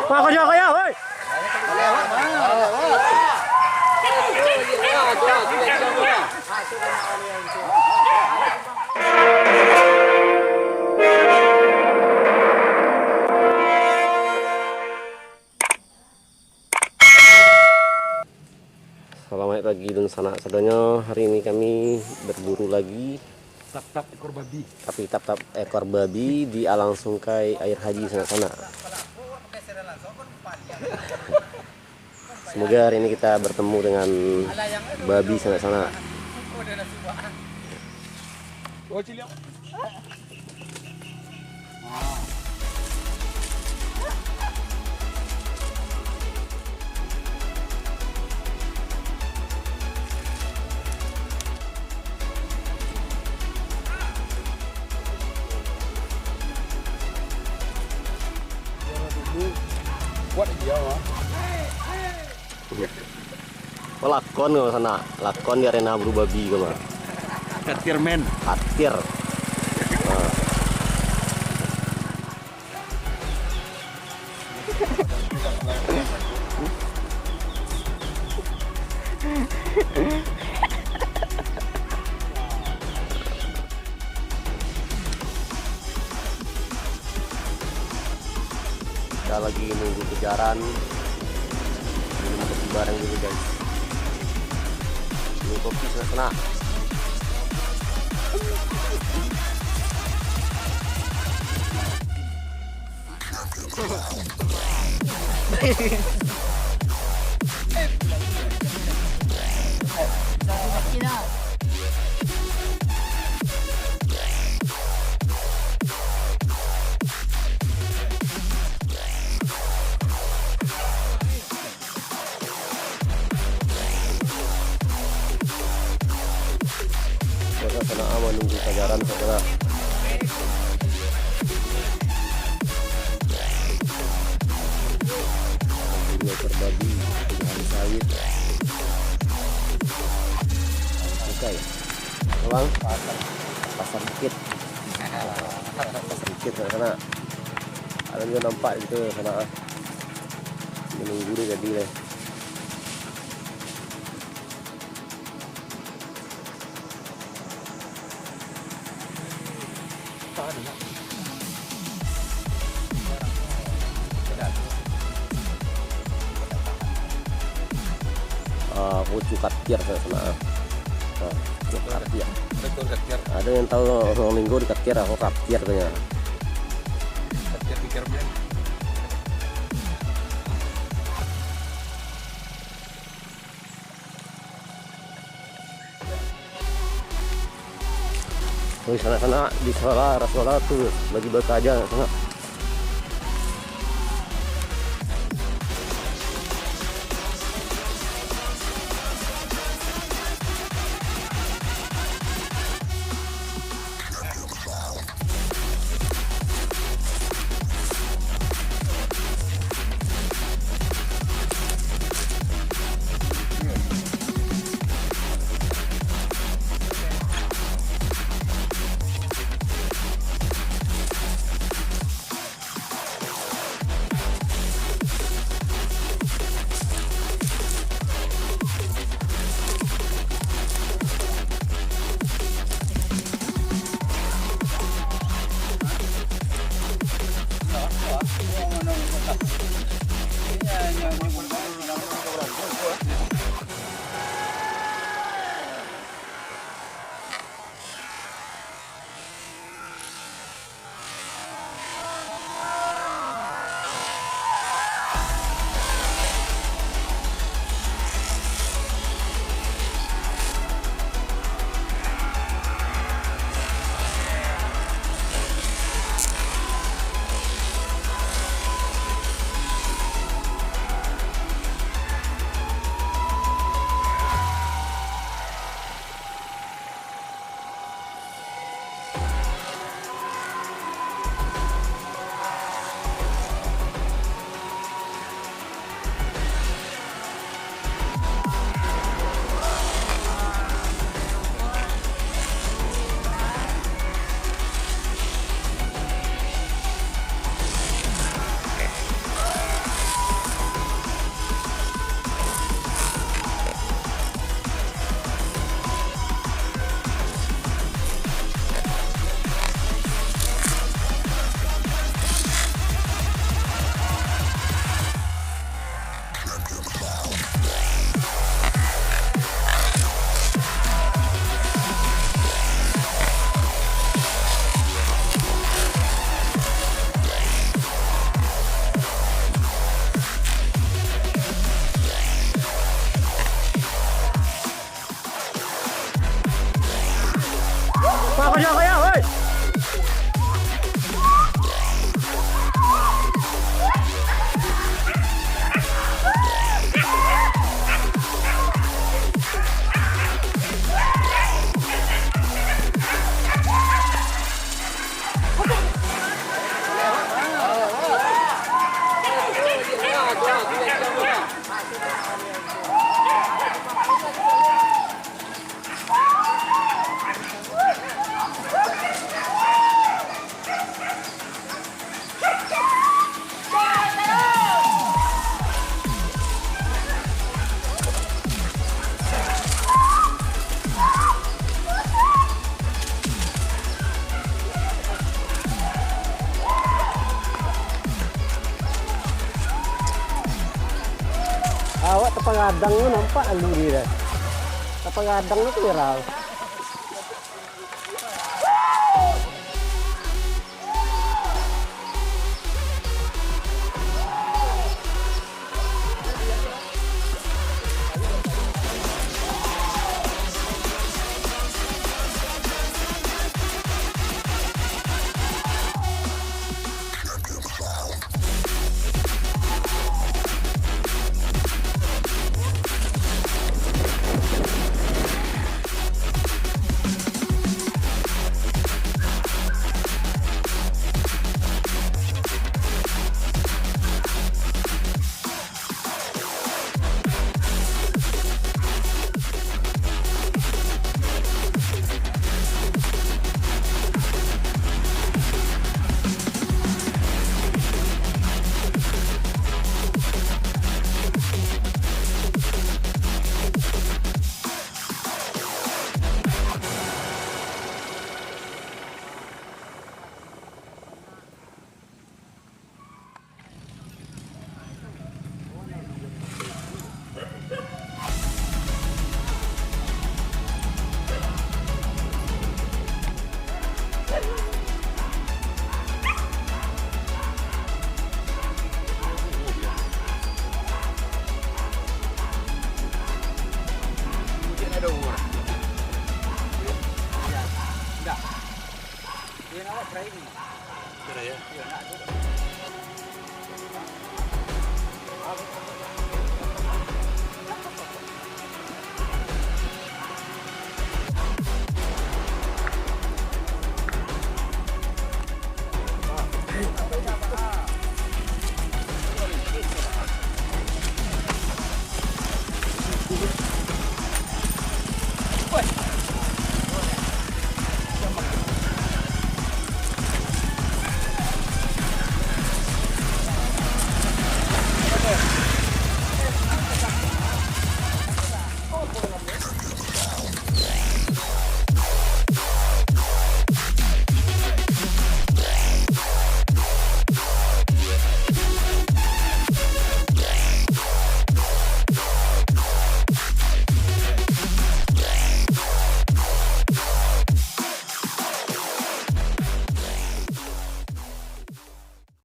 Wah, kaya, woi. Selamat pagi dan sanak sadanya. Hari ini kami berburu lagi. Tap-tap ekor babi. Tapi tap-tap ekor babi di alang sungai air haji sana-sana. Semoga hari ini kita bertemu dengan babi sana-sana. Kuat dia wah. Oh, lakon ke sana, lakon di arena buru babi ke mah. Katir men. Katir. Kita lagi nunggu kejaran, minum kopi bareng dulu guys. Minum kopi sana. Sana menunggu kejaran saudara. Ekor babi dengan sawit. Oke, pulang pasar bukit. Pasar bukit sana. Ada juga nampak gitu sana. Menunggu deh jadi deh. Pucuk katir sana. Pucuk katir. Betul katir. Ada yang tahu orang Linggo di katir, aku katir katanya. Katir pikir men. Di sana di Rasola tuh lagi bekerja sana. kapag adang mo nampak ang luri dah. Kapag adang mo viral. Kira ya.